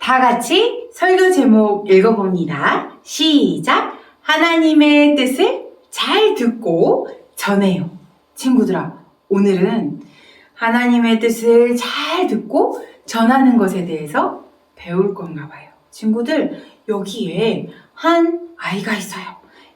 다 같이 설교 제목 읽어봅니다. 시작! 하나님의 뜻을 잘 듣고 전해요. 친구들아, 오늘은 하나님의 뜻을 잘 듣고 전하는 것에 대해서 배울 건가 봐요. 친구들, 여기에 한 아이가 있어요.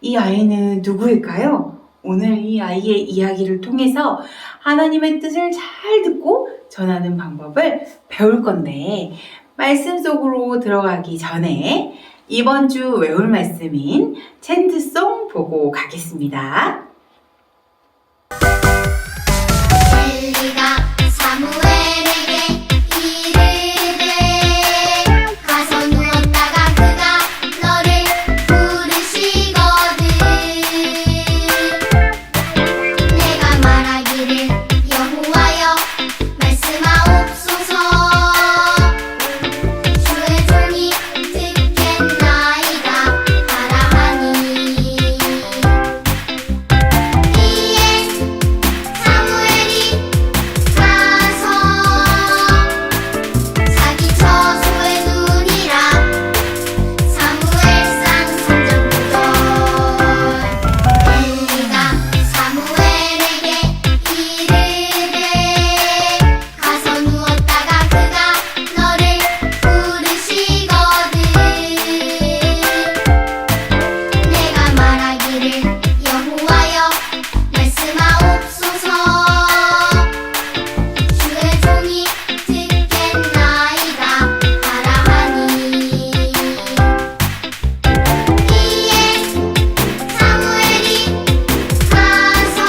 이 아이는 누구일까요? 오늘 이 아이의 이야기를 통해서 하나님의 뜻을 잘 듣고 전하는 방법을 배울 건데, 말씀 속으로 들어가기 전에 이번 주 외울 말씀인 챈트송 보고 가겠습니다. 엘리가 사무엘에게 이르되 가서 누웠다가 그가 너를 부르시거든. 내가 말하기를 여호와여 말씀하옵소서. 주의 종이 듣겠나이다 하라 하니. 이에 사무엘이 가서 자기 처소에 누우니라. 사무엘상 3장 9절. 엘리가 사무엘에게 이르되 가서 누웠다가 그가 너를 부르시거든. 내가 말하기를 여호와여 말씀하옵소서. 주의 종이 듣겠나이다 하라 하니. 이에 사무엘이 가서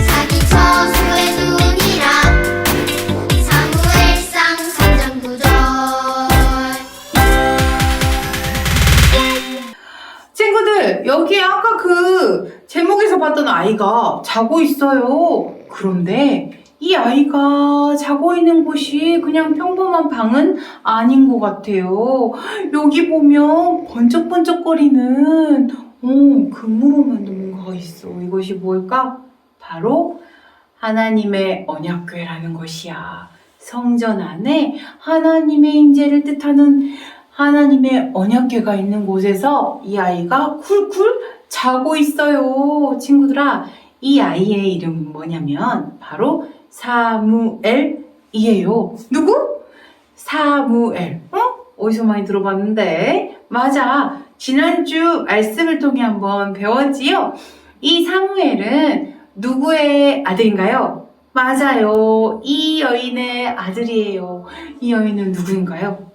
자기 처소에 누우니라. 사무엘상 3장 9절. 친구들, 여기 아까 그 제목에서 봤던 아이가 자고 있어요. 그런데 이 아이가 자고 있는 곳이 그냥 평범한 방은 아닌 것 같아요. 여기 보면 번쩍번쩍거리는 금으로 만든 뭔가가 있어. 이것이 뭘까? 바로 하나님의 언약궤라는 것이야. 성전 안에 하나님의 임재를 뜻하는 하나님의 언약궤가 있는 곳에서 이 아이가 쿨쿨 자고 있어요. 친구들아, 이 아이의 이름은 뭐냐면 바로 사무엘이에요. 누구? 사무엘. 어디서 많이 들어봤는데? 맞아. 지난주 말씀을 통해 한번 배웠지요? 이 사무엘은 누구의 아들인가요? 맞아요. 이 여인의 아들이에요. 이 여인은 누구인가요?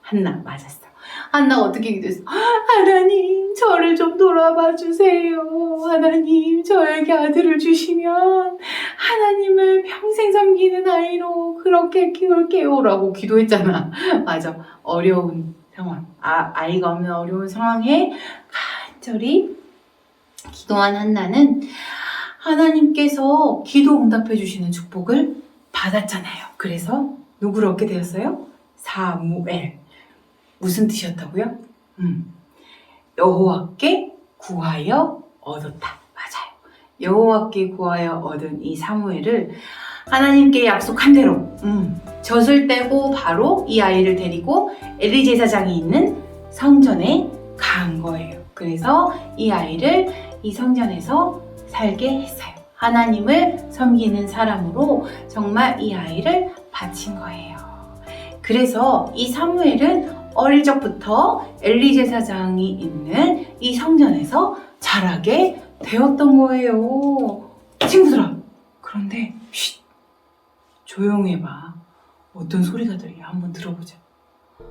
한나, 맞았어. 한나가 어떻게 기도했어? 하나님, 저를 좀 돌아봐 주세요. 하나님, 저에게 아들을 주시면 하나님을 평생 섬기는 아이로 그렇게 키울게요. 라고 기도했잖아. 맞아. 어려운 상황. 아이가 없는 어려운 상황에 간절히 기도한 한나는 하나님께서 기도 응답해 주시는 축복을 받았잖아요. 그래서 누구를 얻게 되었어요? 사무엘. 무슨 뜻이었다고요? 여호와께 구하여 얻었다. 맞아요. 여호와께 구하여 얻은 이 사무엘을 하나님께 약속한 대로 젖을 떼고 바로 이 아이를 데리고 엘리 제사장이 있는 성전에 간 거예요. 그래서 이 아이를 이 성전에서 살게 했어요. 하나님을 섬기는 사람으로 정말 이 아이를 바친 거예요. 그래서 이 사무엘은 어릴 적부터 엘리 제사장이 있는 이 성전에서 자라게 되었던 거예요. 친구들아, 그런데 조용히 해봐. 어떤 소리가 들려? 한번 들어보자.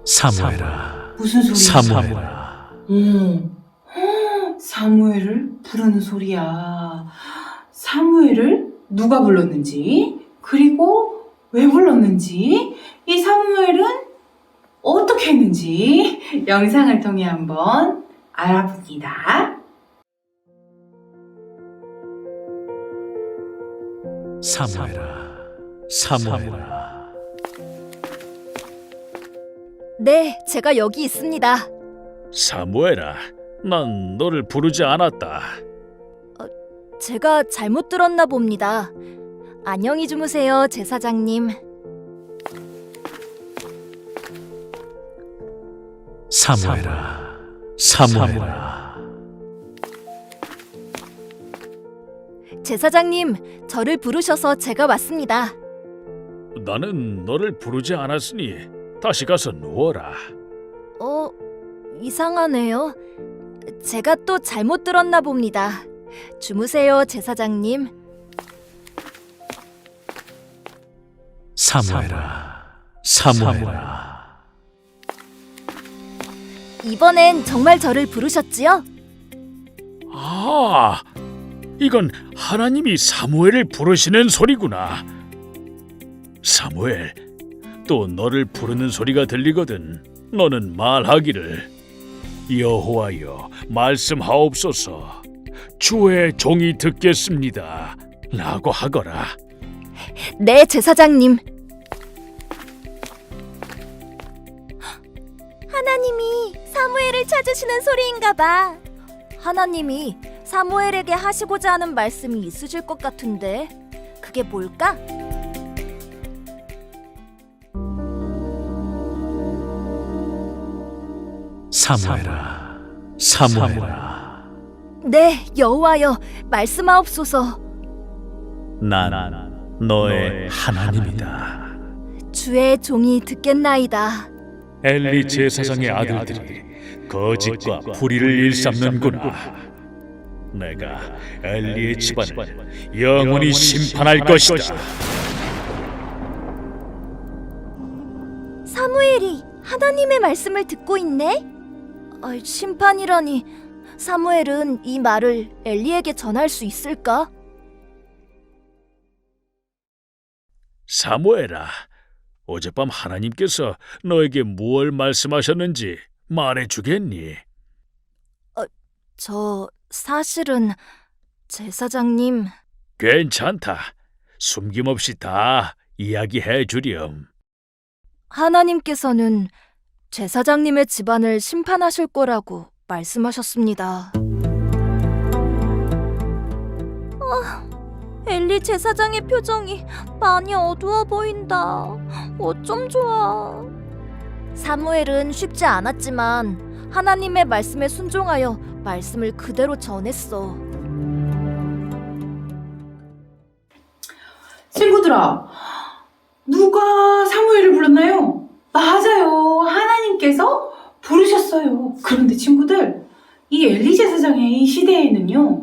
사무엘아, 무슨 소리야? 사무엘아. 사무엘을 부르는 소리야. 사무엘을 누가 불렀는지, 그리고 왜 불렀는지, 이 사무엘은 어떻게 했는지 영상을 통해 한번 알아봅니다. 사무엘아, 사무엘아. 네, 제가 여기 있습니다. 사무엘아, 난 너를 부르지 않았다. 제가 잘못 들었나 봅니다. 안녕히 주무세요, 제사장님. 사무엘아, 사무엘아. 제사장님, 저를 부르셔서 제가 왔습니다. 나는 너를 부르지 않았으니 다시 가서 누워라. 이상하네요. 제가 또 잘못 들었나 봅니다. 주무세요, 제사장님. 사무엘아, 사무엘아. 이번엔 정말 저를 부르셨지요? 아, 이건 하나님이 사무엘을 부르시는 소리구나. 사무엘, 또 너를 부르는 소리가 들리거든. 너는 말하기를, 여호와여 말씀하옵소서, 주의 종이 듣겠습니다 라고 하거라. 네, 제사장님. 하나님이 사무엘을 찾으시는 소리인가 봐. 하나님이 사무엘에게 하시고자 하는 말씀이 있으실 것 같은데 그게 뭘까? 사무엘아, 사무엘아. 네, 여호와여 말씀하옵소서. 난 너의 하나님이다. 주의 종이 듣겠나이다. 엘리 제사장의 아들들이 거짓과 불의를 일삼는구나. 내가 엘리의 집안을 영원히 심판할 것이다. 사무엘이 하나님의 말씀을 듣고 있네? 심판이라니. 사무엘은 이 말을 엘리에게 전할 수 있을까? 사무엘아, 어젯밤 하나님께서 너에게 무엇을 말씀하셨는지 말해주겠니? 저 사실은 제사장님. 괜찮다. 숨김없이 다 이야기해 주렴. 하나님께서는 제사장님의 집안을 심판하실 거라고 말씀하셨습니다. 엘리 제사장의 표정이 많이 어두워 보인다. 어쩜 좋아. 사무엘은 쉽지 않았지만 하나님의 말씀에 순종하여 말씀을 그대로 전했어. 친구들아, 누가 사무엘을 불렀나요? 맞아요. 하나님께서 부르셨어요. 그런데 친구들, 이 엘리 제사장의 이 시대에는요,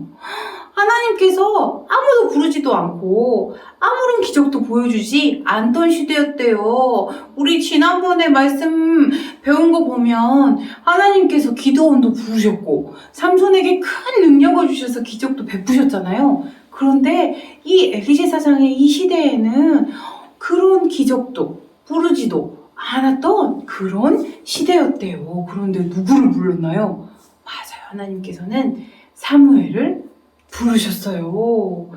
하나님께서 아무도 부르지도 않고 아무런 기적도 보여주지 않던 시대였대요. 우리 지난번에 말씀 배운 거 보면 하나님께서 기드온도 부르셨고 삼손에게 큰 능력을 주셔서 기적도 베푸셨잖아요. 그런데 이 엘리 제사장의 이 시대에는 그런 기적도 부르지도 않았던 그런 시대였대요. 그런데 누구를 불렀나요? 맞아요. 하나님께서는 사무엘을 부르셨어요.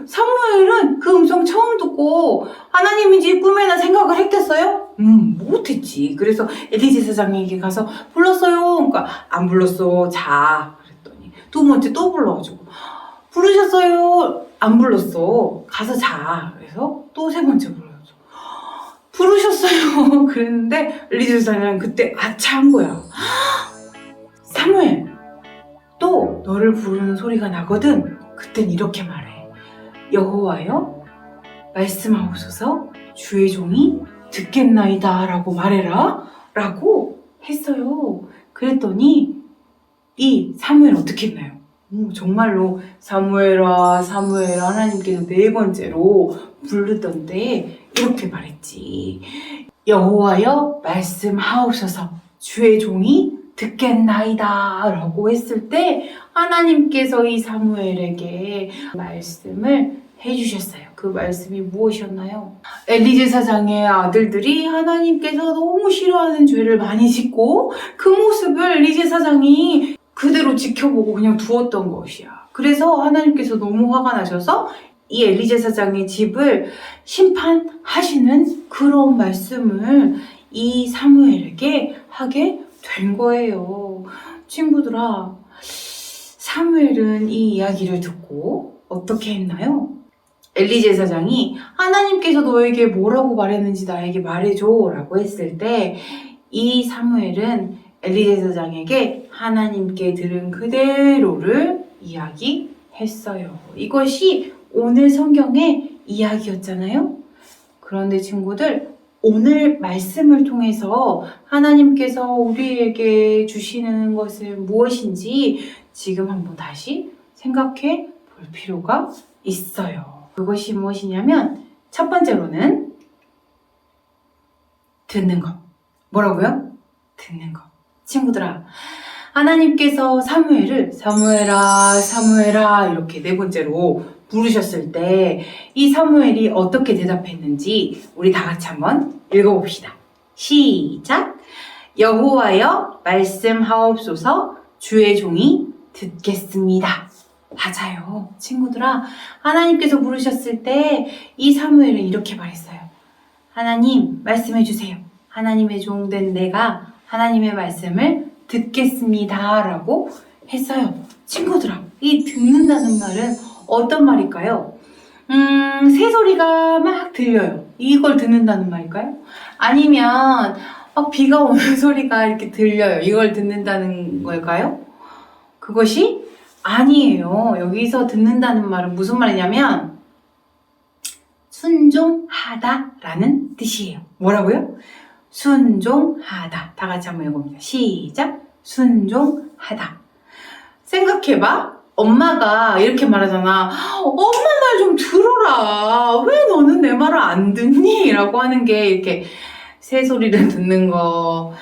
사무엘은 그 음성 처음 듣고 하나님인지 꿈에나 생각을 했겠어요? 못했지. 그래서 엘리 제사장에게 가서 불렀어요. 그러니까 안 불렀어. 자. 그랬더니 두 번째 또 불러가지고 부르셨어요. 안 불렀어. 가서 자. 그래서 또 세 번째 불러가지고 부르셨어요. 그랬는데 엘리 제사장은 그때 아차한 거야. 사무엘, 또 너를 부르는 소리가 나거든. 그땐 이렇게 말해. 여호와여 말씀하옵소서, 주의 종이 듣겠나이다 라고 말해라 라고 했어요. 그랬더니 이 사무엘 어떻게 했나요? 정말로 사무엘아 사무엘아 하나님께서 네 번째로 부르던 때에 이렇게 말했지. 여호와여 말씀하옵소서, 주의 종이 듣겠나이다 라고 했을 때 하나님께서 이 사무엘에게 말씀을 해주셨어요. 그 말씀이 무엇이었나요? 엘리 제사장의 아들들이 하나님께서 너무 싫어하는 죄를 많이 짓고 그 모습을 엘리 제사장이 그대로 지켜보고 그냥 두었던 것이야. 그래서 하나님께서 너무 화가 나셔서 이 엘리 제사장의 집을 심판하시는 그런 말씀을 이 사무엘에게 하게 된 거예요. 친구들아, 사무엘은 이 이야기를 듣고 어떻게 했나요? 엘리 제사장이 하나님께서 너에게 뭐라고 말했는지 나에게 말해줘 라고 했을 때 이 사무엘은 엘리 제사장에게 하나님께 들은 그대로를 이야기했어요. 이것이 오늘 성경의 이야기였잖아요. 그런데 친구들, 오늘 말씀을 통해서 하나님께서 우리에게 주시는 것은 무엇인지 지금 한번 다시 생각해 볼 필요가 있어요. 그것이 무엇이냐면 첫 번째로는 듣는 것. 뭐라고요? 듣는 것. 친구들아, 하나님께서 사무엘을 사무엘아 사무엘아 이렇게 네 번째로 부르셨을 때 이 사무엘이 어떻게 대답했는지 우리 다 같이 한번 읽어봅시다. 시작! 여호와여 말씀하옵소서, 주의 종이 듣겠습니다. 맞아요. 친구들아, 하나님께서 부르셨을 때 이 사무엘은 이렇게 말했어요. 하나님 말씀해 주세요. 하나님의 종 된 내가 하나님의 말씀을 듣겠습니다 라고 했어요. 친구들아, 이 듣는다는 말은 어떤 말일까요? 새소리가 막 들려요. 이걸 듣는다는 말일까요? 아니면 비가 오는 소리가 이렇게 들려요. 이걸 듣는다는 걸까요? 그것이 아니에요. 여기서 듣는다는 말은 무슨 말이냐면 순종하다라는 뜻이에요. 뭐라고요? 순종하다. 다 같이 한번 읽어봅니다. 시작! 순종하다. 생각해봐. 엄마가 이렇게 말하잖아. 엄마 말 좀 들어라. 왜 너는 내 말을 안 듣니? 라고 하는 게 이렇게 새 소리를 듣는 거,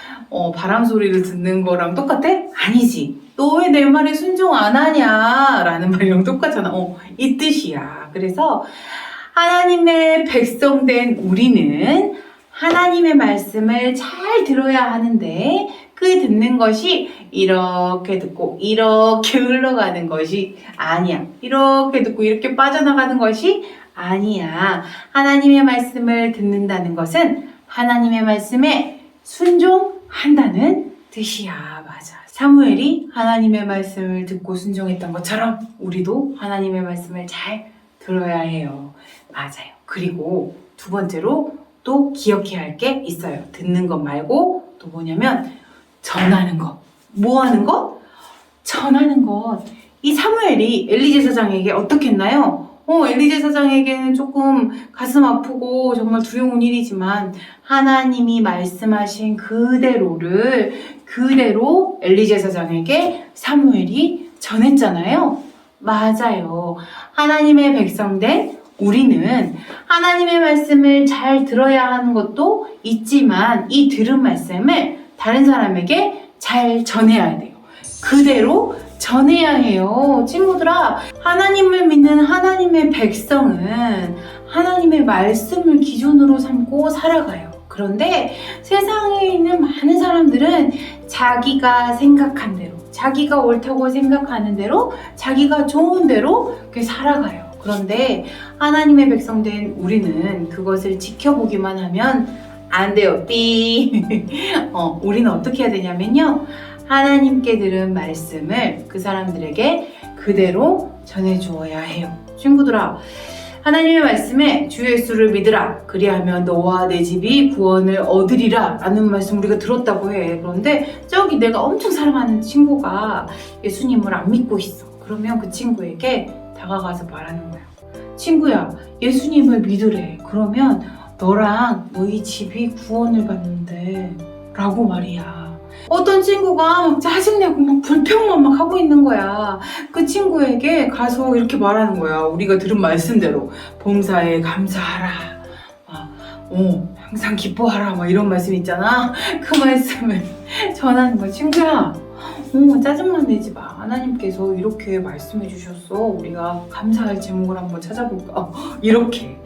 바람 소리를 듣는 거랑 똑같아? 아니지. 너 왜 내 말에 순종 안 하냐? 라는 말이랑 똑같잖아. 이 뜻이야. 그래서 하나님의 백성된 우리는 하나님의 말씀을 잘 들어야 하는데 그 듣는 것이 이렇게 듣고 이렇게 흘러가는 것이 아니야. 이렇게 듣고 이렇게 빠져나가는 것이 아니야. 하나님의 말씀을 듣는다는 것은 하나님의 말씀에 순종한다는 뜻이야. 맞아. 사무엘이 하나님의 말씀을 듣고 순종했던 것처럼 우리도 하나님의 말씀을 잘 들어야 해요. 맞아요. 그리고 두 번째로 또 기억해야 할 게 있어요. 듣는 것 말고 또 뭐냐면 전하는 것. 뭐 하는 것? 전하는 것. 이 사무엘이 엘리 제사장에게 어떻게 했나요? 엘리 제사장에게는 조금 가슴 아프고 정말 두려운 일이지만 하나님이 말씀하신 그대로를 그대로 엘리 제사장에게 사무엘이 전했잖아요. 맞아요. 하나님의 백성된 우리는 하나님의 말씀을 잘 들어야 하는 것도 있지만 이 들은 말씀을 다른 사람에게 잘 전해야 돼요. 그대로 전해야 해요. 친구들아, 하나님을 믿는 하나님의 백성은 하나님의 말씀을 기준으로 삼고 살아가요. 그런데 세상에 있는 많은 사람들은 자기가 생각한 대로, 자기가 옳다고 생각하는 대로, 자기가 좋은 대로 그렇게 살아가요. 그런데 하나님의 백성된 우리는 그것을 지켜보기만 하면 안 돼요. 삐. 우리는 어떻게 해야 되냐면요. 하나님께 들은 말씀을 그 사람들에게 그대로 전해주어야 해요. 친구들아, 하나님의 말씀에 주 예수를 믿으라. 그리하면 너와 내 집이 구원을 얻으리라. 라는 말씀 우리가 들었다고 해. 그런데 저기 내가 엄청 사랑하는 친구가 예수님을 안 믿고 있어. 그러면 그 친구에게 다가가서 말하는 거야. 친구야, 예수님을 믿으래. 그러면 너랑 너희 집이 구원을 받는데 라고 말이야. 어떤 친구가 막 짜증내고 막 불평만 막 하고 있는 거야. 그 친구에게 가서 이렇게 말하는 거야. 우리가 들은 말씀대로 범사에 감사하라. 항상 기뻐하라. 막 이런 말씀 있잖아. 그 말씀을 전하는 거야. 친구야, 짜증만 내지 마. 하나님께서 이렇게 말씀해 주셨어. 우리가 감사할 제목을 한번 찾아볼까? 이렇게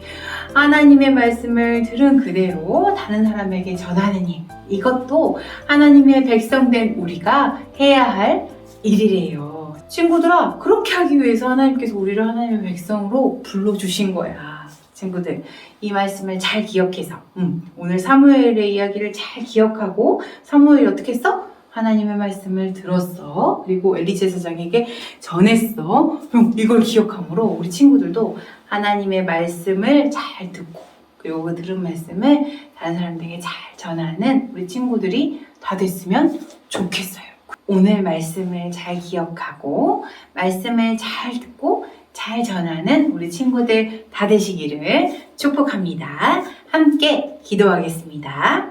하나님의 말씀을 들은 그대로 다른 사람에게 전하는 일, 이것도 하나님의 백성된 우리가 해야 할 일이래요. 친구들아, 그렇게 하기 위해서 하나님께서 우리를 하나님의 백성으로 불러주신 거야. 친구들, 이 말씀을 잘 기억해서 오늘 사무엘의 이야기를 잘 기억하고 사무엘이 어떻게 했어? 하나님의 말씀을 들었어. 그리고 엘리 제사장에게 전했어. 이걸 기억함으로 우리 친구들도 하나님의 말씀을 잘 듣고 그리고 그 들은 말씀을 다른 사람들에게 잘 전하는 우리 친구들이 다 됐으면 좋겠어요. 오늘 말씀을 잘 기억하고 말씀을 잘 듣고 잘 전하는 우리 친구들 다 되시기를 축복합니다. 함께 기도하겠습니다.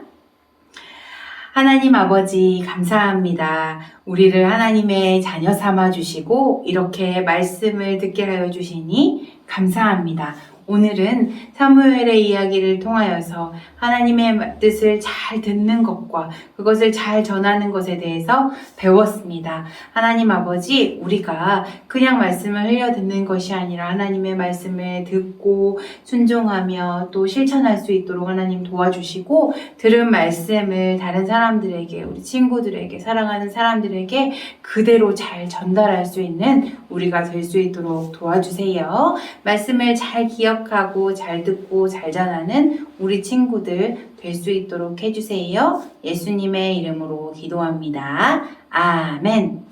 하나님 아버지 감사합니다. 우리를 하나님의 자녀 삼아 주시고 이렇게 말씀을 듣게 하여 주시니 감사합니다. 오늘은 사무엘의 이야기를 통하여서 하나님의 뜻을 잘 듣는 것과 그것을 잘 전하는 것에 대해서 배웠습니다. 하나님 아버지, 우리가 그냥 말씀을 흘려 듣는 것이 아니라 하나님의 말씀을 듣고 순종하며 또 실천할 수 있도록 하나님 도와주시고 들은 말씀을 다른 사람들에게, 우리 친구들에게, 사랑하는 사람들에게 그대로 잘 전달할 수 있는 우리가 될 수 있도록 도와주세요. 말씀을 잘 기억하고 잘 듣고 잘 전하는 우리 친구들 될 수 있도록 해주세요. 예수님의 이름으로 기도합니다. 아멘.